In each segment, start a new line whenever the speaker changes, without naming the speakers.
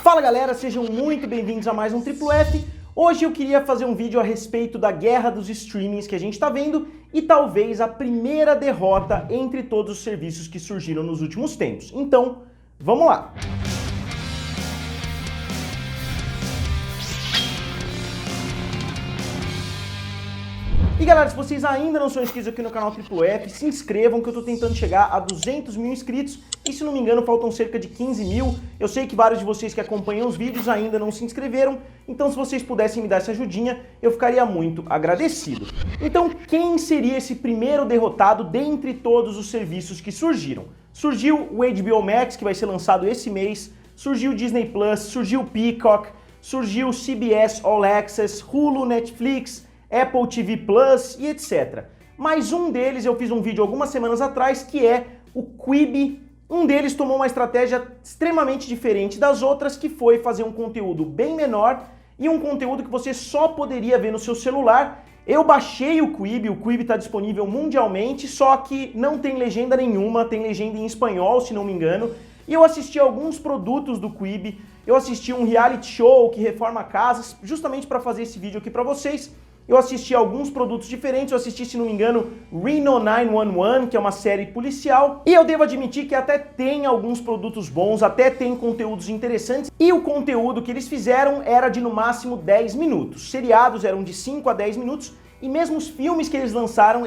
Fala galera, sejam muito bem-vindos a mais um Triplo F. Hoje eu queria fazer um vídeo a respeito da guerra dos streamings que a gente está vendo e talvez a primeira derrota entre todos os serviços que surgiram nos últimos tempos. Então, vamos lá! E galera, se vocês ainda não são inscritos aqui no canal Triplo F, se inscrevam que eu tô tentando chegar a 200 mil inscritos e se não me engano faltam cerca de 15 mil. Eu sei que vários de vocês que acompanham os vídeos ainda não se inscreveram, então se vocês pudessem me dar essa ajudinha, eu ficaria muito agradecido. Então quem seria esse primeiro derrotado dentre todos os serviços que surgiram? Surgiu o HBO Max, que vai ser lançado esse mês, surgiu o Disney Plus, surgiu o Peacock, surgiu o CBS All Access, Hulu, Netflix, Apple TV Plus e etc. Mas um deles eu fiz um vídeo algumas semanas atrás que é o Quibi. Um deles tomou uma estratégia extremamente diferente das outras, que foi fazer um conteúdo bem menor e um conteúdo que você só poderia ver no seu celular. Eu baixei o Quibi está disponível mundialmente, só que não tem legenda nenhuma, tem legenda em espanhol, se não me engano. E eu assisti alguns produtos do Quibi, eu assisti um reality show que reforma casas, justamente para fazer esse vídeo aqui para vocês. Eu assisti alguns produtos diferentes, eu assisti, se não me engano, Reno 911, que é uma série policial, e eu devo admitir que até tem alguns produtos bons, até tem conteúdos interessantes, e o conteúdo que eles fizeram era de no máximo 10 minutos. Seriados eram de 5 a 10 minutos, e mesmo os filmes que eles lançaram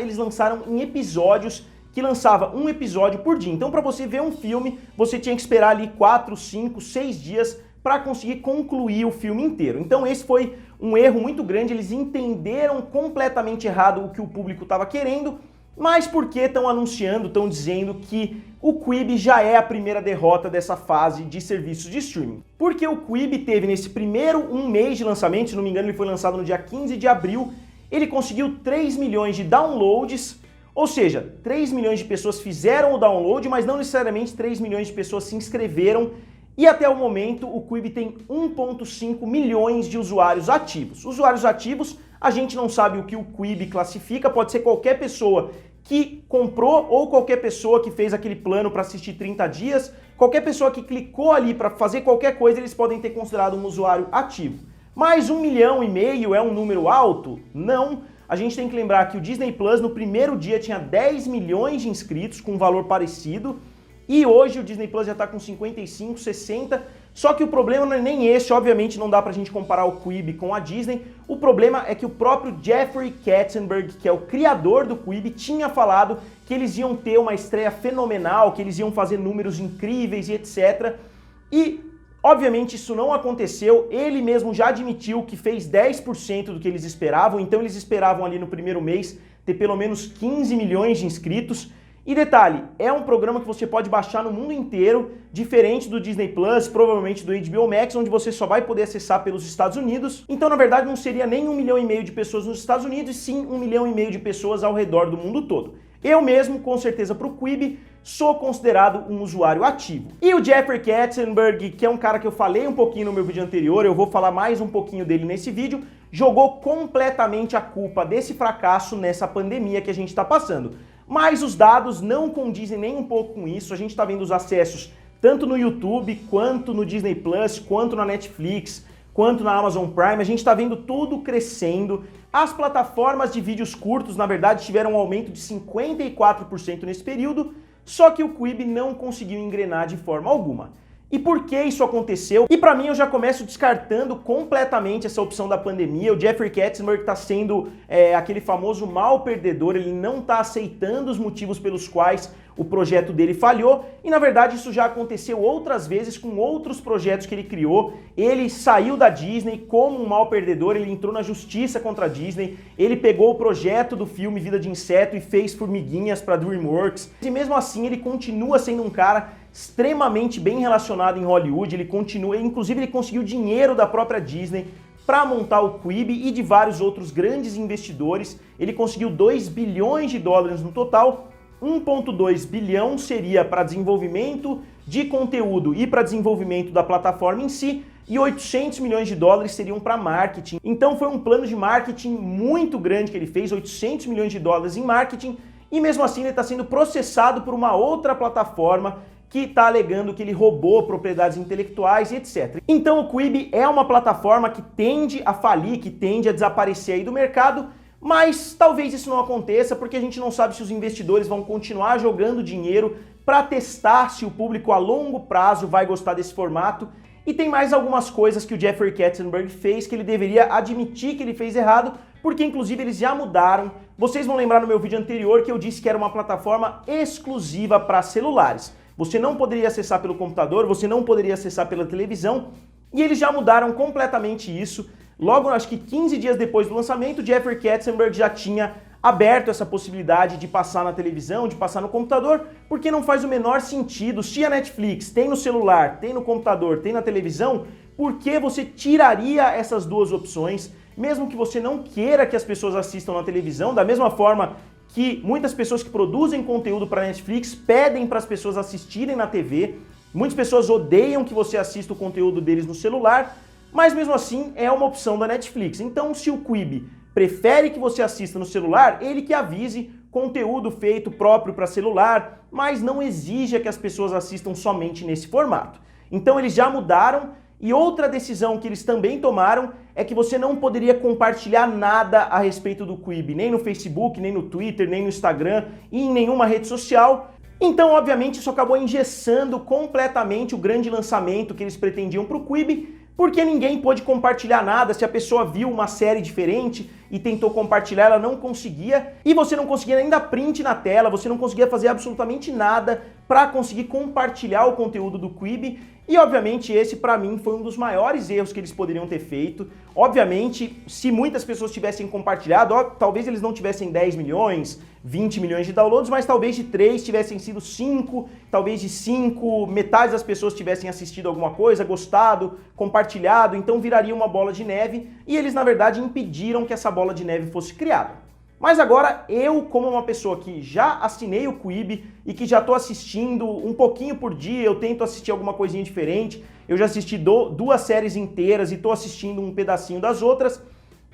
em episódios, que lançava um episódio por dia. Então para você ver um filme, você tinha que esperar ali 4, 5, 6 dias para conseguir concluir o filme inteiro. Então esse foi um erro muito grande, eles entenderam completamente errado o que o público estava querendo, mas por que estão anunciando, estão dizendo que o Quibi já é a primeira derrota dessa fase de serviços de streaming? Porque o Quibi teve nesse primeiro um mês de lançamento, se não me engano ele foi lançado no dia 15 de abril, ele conseguiu 3 milhões de downloads, ou seja, 3 milhões de pessoas fizeram o download, mas não necessariamente 3 milhões de pessoas se inscreveram. E até o momento o Quibi tem 1,5 milhões de usuários ativos. Usuários ativos, a gente não sabe o que o Quibi classifica, pode ser qualquer pessoa que comprou ou qualquer pessoa que fez aquele plano para assistir 30 dias, qualquer pessoa que clicou ali para fazer qualquer coisa, eles podem ter considerado um usuário ativo. Mas 1,5 milhão é um número alto? Não. A gente tem que lembrar que o Disney Plus no primeiro dia tinha 10 milhões de inscritos com um valor parecido, e hoje o Disney Plus já está com 55, 60, só que o problema não é nem esse, obviamente não dá pra gente comparar o Quibi com a Disney, o problema é que o próprio Jeffrey Katzenberg, que é o criador do Quibi, tinha falado que eles iam ter uma estreia fenomenal, que eles iam fazer números incríveis e etc. E, obviamente, isso não aconteceu, ele mesmo já admitiu que fez 10% do que eles esperavam, então eles esperavam ali no primeiro mês ter pelo menos 15 milhões de inscritos. E detalhe, é um programa que você pode baixar no mundo inteiro, diferente do Disney Plus, provavelmente do HBO Max, onde você só vai poder acessar pelos Estados Unidos. Então, na verdade, não seria nem 1,5 milhão de pessoas nos Estados Unidos, e sim 1,5 milhão de pessoas ao redor do mundo todo. Eu mesmo, com certeza, para o Quibi, sou considerado um usuário ativo. E o Jeffrey Katzenberg, que é um cara que eu falei um pouquinho no meu vídeo anterior, eu vou falar mais um pouquinho dele nesse vídeo, jogou completamente a culpa desse fracasso nessa pandemia que a gente está passando. Mas os dados não condizem nem um pouco com isso, a gente está vendo os acessos tanto no YouTube, quanto no Disney Plus, quanto na Netflix, quanto na Amazon Prime, a gente está vendo tudo crescendo. As plataformas de vídeos curtos, na verdade, tiveram um aumento de 54% nesse período, só que o Quibi não conseguiu engrenar de forma alguma. E por que isso aconteceu? E para mim eu já começo descartando completamente essa opção da pandemia. O Jeffrey Katzenberg está sendo aquele famoso mal perdedor, ele não está aceitando os motivos pelos quais o projeto dele falhou, e na verdade isso já aconteceu outras vezes com outros projetos que ele criou. Ele saiu da Disney como um mal perdedor, ele entrou na justiça contra a Disney, ele pegou o projeto do filme Vida de Inseto e fez formiguinhas para DreamWorks, e mesmo assim ele continua sendo um cara extremamente bem relacionado em Hollywood, ele continua, inclusive ele conseguiu dinheiro da própria Disney para montar o Quibi e de vários outros grandes investidores. Ele conseguiu 2 bilhões de dólares no total, 1,2 bilhão seria para desenvolvimento de conteúdo e para desenvolvimento da plataforma em si, e 800 milhões de dólares seriam para marketing. Então foi um plano de marketing muito grande que ele fez, 800 milhões de dólares em marketing, e mesmo assim ele está sendo processado por uma outra plataforma que está alegando que ele roubou propriedades intelectuais e etc. Então o Quibi é uma plataforma que tende a falir, que tende a desaparecer aí do mercado, mas talvez isso não aconteça porque a gente não sabe se os investidores vão continuar jogando dinheiro para testar se o público a longo prazo vai gostar desse formato. E tem mais algumas coisas que o Jeffrey Katzenberg fez que ele deveria admitir que ele fez errado, porque inclusive eles já mudaram. Vocês vão lembrar no meu vídeo anterior que eu disse que era uma plataforma exclusiva para celulares. Você não poderia acessar pelo computador, você não poderia acessar pela televisão, e eles já mudaram completamente isso. Logo, acho que 15 dias depois do lançamento, Jeffrey Katzenberg já tinha aberto essa possibilidade de passar na televisão, de passar no computador, porque não faz o menor sentido. Se a Netflix tem no celular, tem no computador, tem na televisão, por que você tiraria essas duas opções, mesmo que você não queira que as pessoas assistam na televisão, da mesma forma que muitas pessoas que produzem conteúdo para a Netflix pedem para as pessoas assistirem na TV, muitas pessoas odeiam que você assista o conteúdo deles no celular, mas mesmo assim é uma opção da Netflix. Então, se o Quibi prefere que você assista no celular, ele que avise conteúdo feito próprio para celular, mas não exija que as pessoas assistam somente nesse formato. Então eles já mudaram, e outra decisão que eles também tomaram é que você não poderia compartilhar nada a respeito do Quibi, nem no Facebook, nem no Twitter, nem no Instagram e em nenhuma rede social. Então, obviamente, isso acabou engessando completamente o grande lançamento que eles pretendiam para o Quibi, porque ninguém pôde compartilhar nada. Se a pessoa viu uma série diferente e tentou compartilhar, ela não conseguia, e você não conseguia nem dar print na tela, você não conseguia fazer absolutamente nada para conseguir compartilhar o conteúdo do Quibi. E obviamente esse para mim foi um dos maiores erros que eles poderiam ter feito. Obviamente, se muitas pessoas tivessem compartilhado, talvez eles não tivessem 10 milhões, 20 milhões de downloads, mas talvez de 3 tivessem sido 5, talvez de 5, metade das pessoas tivessem assistido alguma coisa, gostado, compartilhado, então viraria uma bola de neve, e eles na verdade impediram que essa bola de neve fosse criada. Mas agora eu, como uma pessoa que já assinei o Quibi e que já estou assistindo um pouquinho por dia, eu tento assistir alguma coisinha diferente, eu já assisti duas séries inteiras e estou assistindo um pedacinho das outras,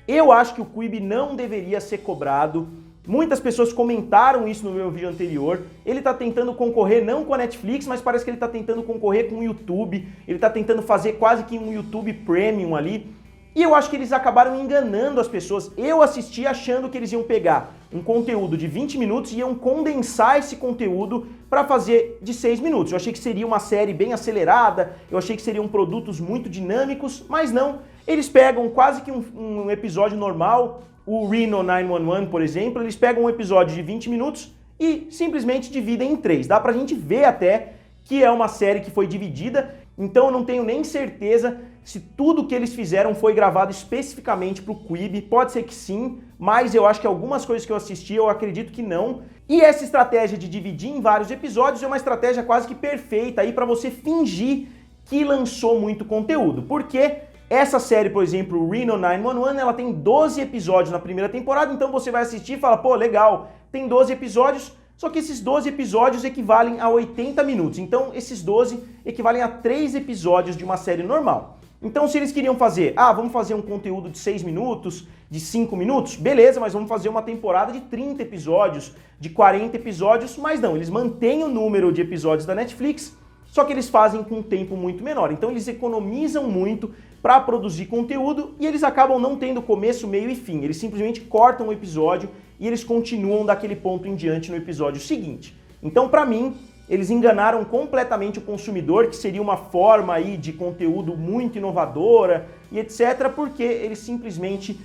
eu acho que o Quibi não deveria ser cobrado. Muitas pessoas comentaram isso no meu vídeo anterior. Ele está tentando concorrer não com a Netflix, mas parece que ele está tentando concorrer com o YouTube, ele está tentando fazer quase que um YouTube Premium ali. E eu acho que eles acabaram enganando as pessoas. Eu assisti achando que eles iam pegar um conteúdo de 20 minutos e iam condensar esse conteúdo para fazer de 6 minutos. Eu achei que seria uma série bem acelerada, eu achei que seriam produtos muito dinâmicos, mas não. Eles pegam quase que um episódio normal, o Reno 911, por exemplo, eles pegam um episódio de 20 minutos e simplesmente dividem em 3. Dá pra gente ver até que é uma série que foi dividida, então eu não tenho nem certeza se tudo que eles fizeram foi gravado especificamente para o Quibi. Pode ser que sim, mas eu acho que algumas coisas que eu assisti eu acredito que não. E essa estratégia de dividir em vários episódios é uma estratégia quase que perfeita aí para você fingir que lançou muito conteúdo. Porque essa série, por exemplo, o Reno 911, ela tem 12 episódios na primeira temporada, então você vai assistir e fala, pô, legal, tem 12 episódios, só que esses 12 episódios equivalem a 80 minutos. Então esses 12 equivalem a 3 episódios de uma série normal. Então se eles queriam fazer, vamos fazer um conteúdo de 6 minutos, de 5 minutos, beleza, mas vamos fazer uma temporada de 30 episódios, de 40 episódios, mas não, eles mantêm o número de episódios da Netflix, só que eles fazem com um tempo muito menor. Então eles economizam muito para produzir conteúdo e eles acabam não tendo começo, meio e fim. Eles simplesmente cortam o episódio e eles continuam daquele ponto em diante no episódio seguinte. Então, para mim, eles enganaram completamente o consumidor, que seria uma forma aí de conteúdo muito inovadora e etc, porque eles simplesmente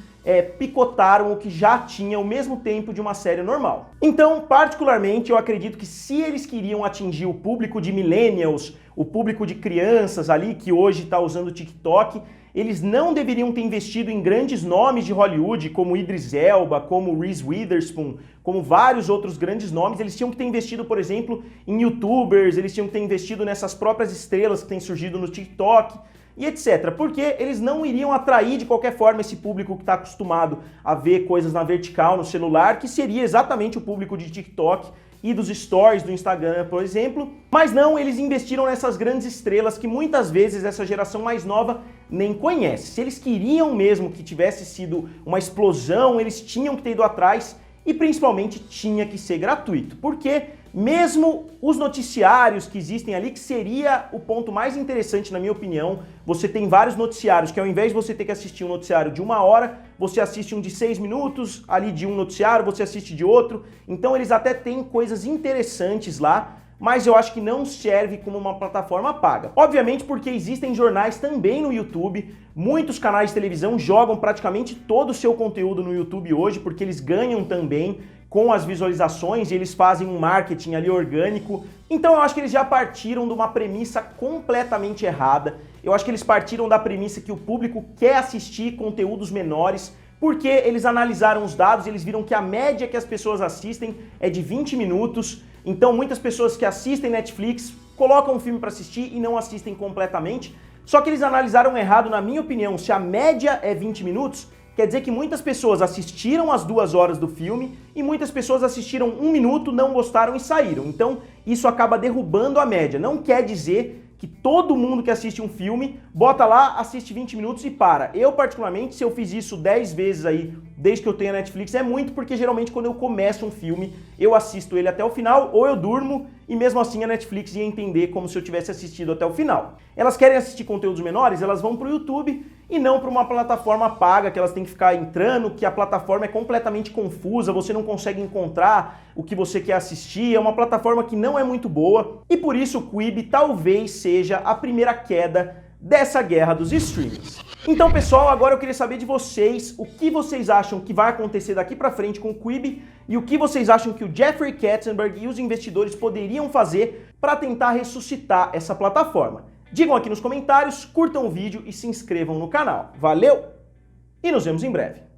picotaram o que já tinha o mesmo tempo de uma série normal. Então, particularmente, eu acredito que se eles queriam atingir o público de millennials, o público de crianças ali que hoje está usando o TikTok, eles não deveriam ter investido em grandes nomes de Hollywood, como Idris Elba, como Reese Witherspoon, como vários outros grandes nomes. Eles tinham que ter investido, por exemplo, em YouTubers, eles tinham que ter investido nessas próprias estrelas que têm surgido no TikTok e etc. Porque eles não iriam atrair de qualquer forma esse público que está acostumado a ver coisas na vertical, no celular, que seria exatamente o público de TikTok e dos stories do Instagram, por exemplo. Mas não, eles investiram nessas grandes estrelas que muitas vezes essa geração mais nova nem conhece. Se eles queriam mesmo que tivesse sido uma explosão, eles tinham que ter ido atrás e principalmente tinha que ser gratuito. Porque Mesmo os noticiários que existem ali, que seria o ponto mais interessante na minha opinião, você tem vários noticiários que ao invés de você ter que assistir um noticiário de 1 hora, você assiste um de 6 minutos, ali de um noticiário, você assiste de outro. Então eles até têm coisas interessantes lá, mas eu acho que não serve como uma plataforma paga. Obviamente porque existem jornais também no YouTube, muitos canais de televisão jogam praticamente todo o seu conteúdo no YouTube hoje, porque eles ganham também com as visualizações e eles fazem um marketing ali orgânico. Então eu acho que eles já partiram de uma premissa completamente errada. Eu acho que eles partiram da premissa que o público quer assistir conteúdos menores, porque eles analisaram os dados e eles viram que a média que as pessoas assistem é de 20 minutos. Então muitas pessoas que assistem Netflix colocam um filme para assistir e não assistem completamente. Só que eles analisaram errado, na minha opinião. Se a média é 20 minutos, quer dizer que muitas pessoas assistiram as 2 horas do filme e muitas pessoas assistiram 1 minuto, não gostaram e saíram. Então isso acaba derrubando a média. Não quer dizer que todo mundo que assiste um filme, bota lá, assiste 20 minutos e para. Eu, particularmente, se eu fiz isso 10 vezes aí, desde que eu tenho a Netflix, é muito porque geralmente quando eu começo um filme, eu assisto ele até o final, ou eu durmo, e mesmo assim a Netflix ia entender como se eu tivesse assistido até o final. Elas querem assistir conteúdos menores, elas vão pro YouTube e não para uma plataforma paga, que elas têm que ficar entrando, que a plataforma é completamente confusa, você não consegue encontrar o que você quer assistir, é uma plataforma que não é muito boa, e por isso o Quibi talvez seja a primeira queda dessa guerra dos streamings. Então, pessoal, agora eu queria saber de vocês o que vocês acham que vai acontecer daqui pra frente com o Quibi e o que vocês acham que o Jeffrey Katzenberg e os investidores poderiam fazer para tentar ressuscitar essa plataforma. Digam aqui nos comentários, curtam o vídeo e se inscrevam no canal. Valeu e nos vemos em breve.